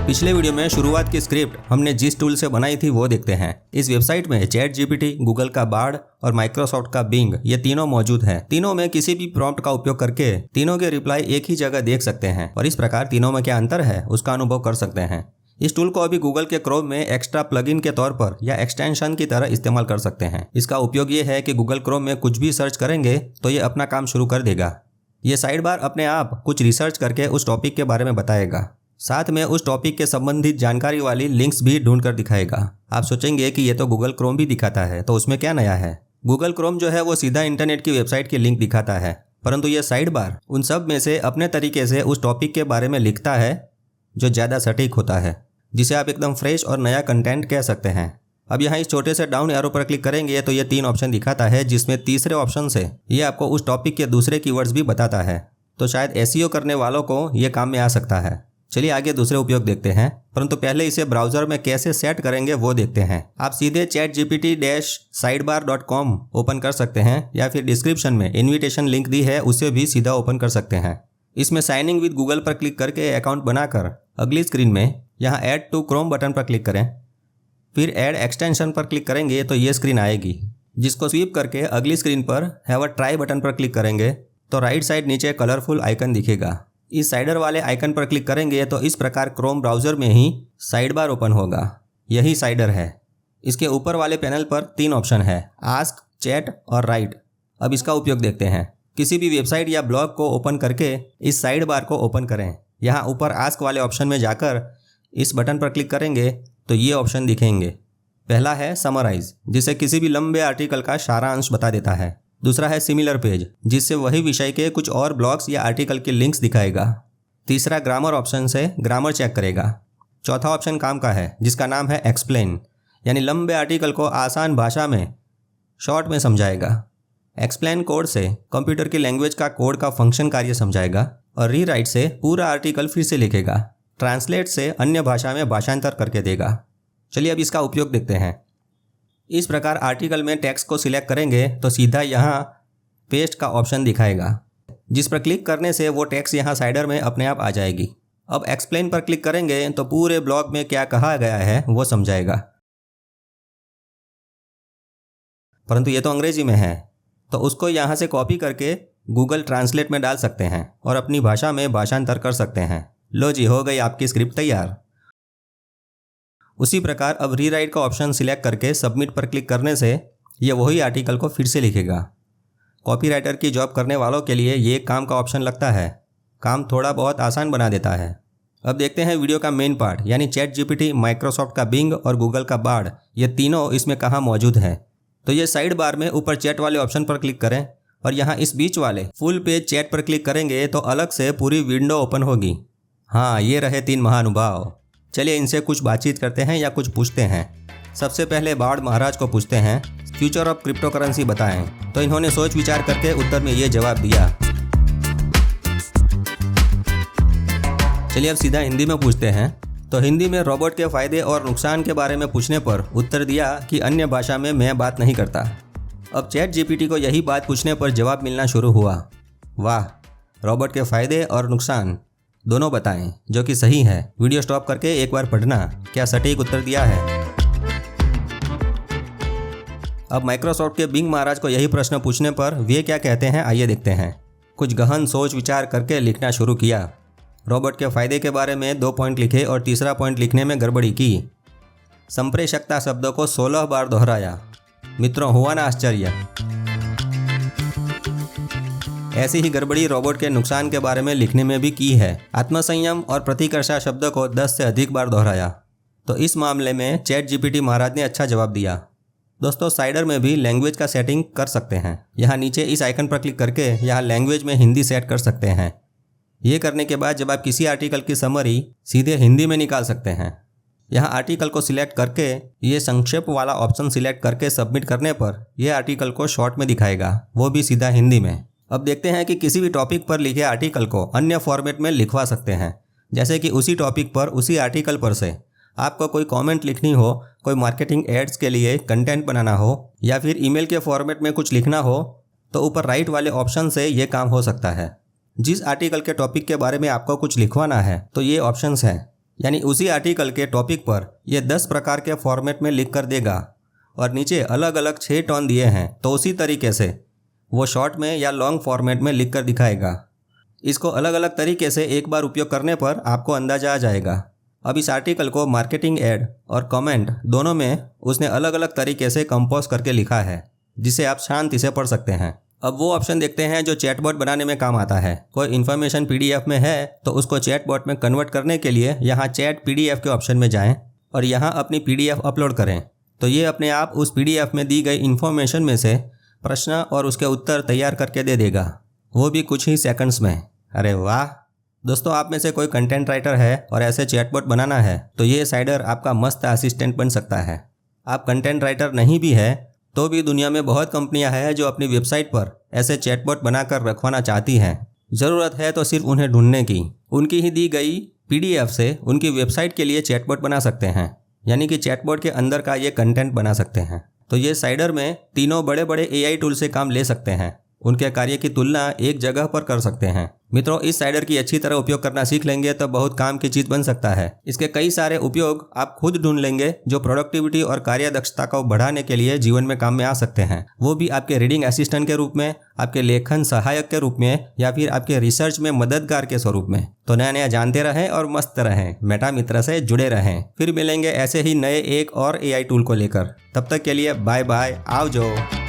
पिछले वीडियो में शुरुआत की स्क्रिप्ट हमने जिस टूल से बनाई थी वो देखते हैं। इस वेबसाइट में चैट जीपीटी, गूगल का बार्ड और माइक्रोसॉफ्ट का बिंग ये तीनों मौजूद हैं। तीनों में किसी भी प्रॉम्प्ट का उपयोग करके तीनों के रिप्लाई एक ही जगह देख सकते हैं और इस प्रकार तीनों में क्या अंतर है उसका अनुभव कर सकते हैं। इस टूल को अभी गूगल के क्रोम में एक्स्ट्रा प्लगइन के तौर पर या एक्सटेंशन की तरह इस्तेमाल कर सकते हैं। इसका उपयोग ये है कि गूगल क्रोम में कुछ भी सर्च करेंगे तो ये अपना काम शुरू कर देगा। ये साइड बार अपने आप कुछ रिसर्च करके उस टॉपिक के बारे में बताएगा, साथ में उस टॉपिक के संबंधित जानकारी वाली लिंक्स भी ढूंढ कर दिखाएगा। आप सोचेंगे कि ये तो गूगल क्रोम भी दिखाता है, तो उसमें क्या नया है। गूगल क्रोम जो है वो सीधा इंटरनेट की वेबसाइट की लिंक दिखाता है, परंतु ये साइड बार उन सब में से अपने तरीके से उस टॉपिक के बारे में लिखता है जो ज़्यादा सटीक होता है, जिसे आप एकदम फ्रेश और नया कंटेंट कह सकते हैं। अब यहाँ इस छोटे से डाउन एरो पर क्लिक करेंगे तो ये 3 ऑप्शन दिखाता है, जिसमें तीसरे ऑप्शन से ये आपको उस टॉपिक के दूसरे कीवर्ड्स भी बताता है। तो शायद एसईओ करने वालों को ये काम में आ सकता है। चलिए आगे दूसरे उपयोग देखते हैं, परंतु पहले इसे ब्राउजर में कैसे सेट करेंगे वो देखते हैं। आप सीधे chatgpt-sidebar.com ओपन कर सकते हैं या फिर डिस्क्रिप्शन में इन्विटेशन लिंक दी है उसे भी सीधा ओपन कर सकते हैं। इसमें साइन इन विद गूगल पर क्लिक करके अकाउंट बनाकर अगली स्क्रीन में यहाँ ऐड टू क्रोम बटन पर क्लिक करें, फिर ऐड एक्सटेंशन पर क्लिक करेंगे तो ये स्क्रीन आएगी, जिसको स्वीप करके अगली स्क्रीन पर हैव अ ट्राई बटन पर क्लिक करेंगे तो राइट साइड नीचे कलरफुल आइकन दिखेगा। इस साइडर वाले आइकन पर क्लिक करेंगे तो इस प्रकार क्रोम ब्राउज़र में ही साइड बार ओपन होगा। यही साइडर है। इसके ऊपर वाले पैनल पर 3 ऑप्शन है, आस्क, चैट और राइट। अब इसका उपयोग देखते हैं। किसी भी वेबसाइट या ब्लॉग को ओपन करके इस साइड बार को ओपन करें। यहाँ ऊपर आस्क वाले ऑप्शन में जाकर इस बटन पर क्लिक करेंगे तो ये ऑप्शन दिखेंगे। पहला है समराइज, जिसे किसी भी लंबे आर्टिकल का सारांश बता देता है। दूसरा है सिमिलर पेज, जिससे वही विषय के कुछ और ब्लॉग्स या आर्टिकल के लिंक्स दिखाएगा। तीसरा ग्रामर ऑप्शन से ग्रामर चेक करेगा। चौथा ऑप्शन काम का है, जिसका नाम है एक्सप्लेन, यानी लंबे आर्टिकल को आसान भाषा में शॉर्ट में समझाएगा। एक्सप्लेन कोड से कंप्यूटर की लैंग्वेज का कोड का फंक्शन कार्य समझाएगा और रीराइट से पूरा आर्टिकल फिर से लिखेगा। ट्रांसलेट से अन्य भाषा में भाषांतर करके देगा। चलिए अब इसका उपयोग देखते हैं। इस प्रकार आर्टिकल में टेक्स्ट को सिलेक्ट करेंगे तो सीधा यहाँ पेस्ट का ऑप्शन दिखाएगा, जिस पर क्लिक करने से वो टेक्स्ट यहाँ साइडर में अपने आप आ जाएगी। अब एक्सप्लेन पर क्लिक करेंगे तो पूरे ब्लॉग में क्या कहा गया है वो समझाएगा, परंतु ये तो अंग्रेजी में है, तो उसको यहाँ से कॉपी करके गूगल ट्रांसलेट में डाल सकते हैं और अपनी भाषा में भाषांतर कर सकते हैं। लो जी, हो गई आपकी स्क्रिप्ट तैयार। उसी प्रकार अब रीराइट का ऑप्शन सिलेक्ट करके सबमिट पर क्लिक करने से ये वही आर्टिकल को फिर से लिखेगा। कॉपीराइटर की जॉब करने वालों के लिए ये काम का ऑप्शन लगता है, काम थोड़ा बहुत आसान बना देता है। अब देखते हैं वीडियो का मेन पार्ट, यानी चैट जीपीटी, माइक्रोसॉफ्ट का बिंग और गूगल का बार्ड, ये तीनों इसमें कहाँ मौजूद हैं। तो ये साइड बार में ऊपर चैट वाले ऑप्शन पर क्लिक करें और यहाँ इस बीच वाले फुल पेज चैट पर क्लिक करेंगे तो अलग से पूरी विंडो ओपन होगी। हाँ, ये रहे 3 महानुभाव। चलिए इनसे कुछ बातचीत करते हैं या कुछ पूछते हैं। सबसे पहले बार्ड महाराज को पूछते हैं, फ्यूचर ऑफ क्रिप्टो करेंसी बताएं। तो इन्होंने सोच विचार करके उत्तर में ये जवाब दिया। चलिए अब सीधा हिंदी में पूछते हैं। तो हिंदी में रोबोट के फायदे और नुकसान के बारे में पूछने पर उत्तर दिया कि अन्य भाषा में मैं बात नहीं करता। अब चैट जीपीटी को यही बात पूछने पर जवाब मिलना शुरू हुआ। वाह, रोबोट के फायदे और नुकसान दोनों बताएं, जो कि सही है। वीडियो स्टॉप करके एक बार पढ़ना, क्या सटीक उत्तर दिया है। अब माइक्रोसॉफ्ट के बिंग महाराज को यही प्रश्न पूछने पर वे क्या कहते हैं, आइए देखते हैं। कुछ गहन सोच विचार करके लिखना शुरू किया। रोबोट के फायदे के बारे में 2 पॉइंट लिखे और तीसरा पॉइंट लिखने में गड़बड़ी की। संप्रेषकता शब्दों को 16 बार दोहराया। मित्रों, हुआ ना आश्चर्य। ऐसी ही गड़बड़ी रोबोट के नुकसान के बारे में लिखने में भी की है। आत्मसंयम और प्रतिकर्षा शब्दों को 10 से अधिक बार दोहराया। तो इस मामले में चैट जीपीटी महाराज ने अच्छा जवाब दिया। दोस्तों, साइडर में भी लैंग्वेज का सेटिंग कर सकते हैं। यहाँ नीचे इस आइकन पर क्लिक करके यहाँ लैंग्वेज में हिंदी सेट कर सकते हैं। ये करने के बाद जब आप किसी आर्टिकल की समरी सीधे हिंदी में निकाल सकते हैं। यहाँ आर्टिकल को सिलेक्ट करके ये संक्षेप वाला ऑप्शन सिलेक्ट करके सबमिट करने पर यह आर्टिकल को शॉर्ट में दिखाएगा, वो भी सीधा हिंदी में। अब देखते हैं कि किसी भी टॉपिक पर लिखे आर्टिकल को अन्य फॉर्मेट में लिखवा सकते हैं। जैसे कि उसी टॉपिक पर, उसी आर्टिकल पर से आपको कोई कमेंट लिखनी हो, कोई मार्केटिंग एड्स के लिए कंटेंट बनाना हो या फिर ईमेल के फॉर्मेट में कुछ लिखना हो, तो ऊपर राइट वाले ऑप्शन से ये काम हो सकता है। जिस आर्टिकल के टॉपिक के बारे में आपको कुछ लिखवाना है तो ये ऑप्शंस हैं। यानी उसी आर्टिकल के टॉपिक पर यह 10 प्रकार के फॉर्मेट में लिख कर देगा और नीचे अलग अलग 6 टोन दिए हैं तो उसी तरीके से वो शॉर्ट में या लॉन्ग फॉर्मेट में लिख कर दिखाएगा। इसको अलग अलग तरीके से एक बार उपयोग करने पर आपको अंदाजा आ जाएगा। अब इस आर्टिकल को मार्केटिंग एड और कमेंट दोनों में उसने अलग अलग तरीके से कंपोज करके लिखा है, जिसे आप शांति से पढ़ सकते हैं। अब वो ऑप्शन देखते हैं जो चैटबॉट बनाने में काम आता है। कोई इन्फॉर्मेशन पीडीएफ में है तो उसको चैटबॉट में कन्वर्ट करने के लिए यहाँ चैट पीडीएफ के ऑप्शन में जाएं और यहाँ अपनी पीडीएफ अपलोड करें तो ये अपने आप उस पीडीएफ में दी गई इन्फॉर्मेशन में से प्रश्न और उसके उत्तर तैयार करके दे देगा, वो भी कुछ ही सेकंड्स में। अरे वाह दोस्तों, आप में से कोई कंटेंट राइटर है और ऐसे चैटबॉट बनाना है तो ये साइडर आपका मस्त असिस्टेंट बन सकता है। आप कंटेंट राइटर नहीं भी है तो भी दुनिया में बहुत कंपनियां हैं जो अपनी वेबसाइट पर ऐसे चैटबॉट बनाकर रखवाना चाहती हैं। ज़रूरत है तो सिर्फ उन्हें ढूंढने की। उनकी ही दी गई पीडीएफ से उनकी वेबसाइट के लिए चैटबॉट बना सकते हैं, यानी कि चैटबॉट के अंदर का ये कंटेंट बना सकते हैं। तो ये साइडर में तीनों बड़े बड़े एआई टूल से काम ले सकते हैं, उनके कार्य की तुलना एक जगह पर कर सकते हैं। मित्रों, इस साइडर की अच्छी तरह उपयोग करना सीख लेंगे तो बहुत काम की चीज़ बन सकता है। इसके कई सारे उपयोग आप खुद ढूंढ लेंगे जो प्रोडक्टिविटी और कार्य दक्षता को बढ़ाने के लिए जीवन में काम में आ सकते हैं, वो भी आपके रीडिंग असिस्टेंट के रूप में, आपके लेखन सहायक के रूप में या फिर आपके रिसर्च में मददगार के स्वरूप में। तो नया नया जानते रहें और मस्त रहें, मेटा मित्र से जुड़े रहें। फिर मिलेंगे ऐसे ही नए एक और एआई टूल को लेकर। तब तक के लिए बाय बाय, आओ जो।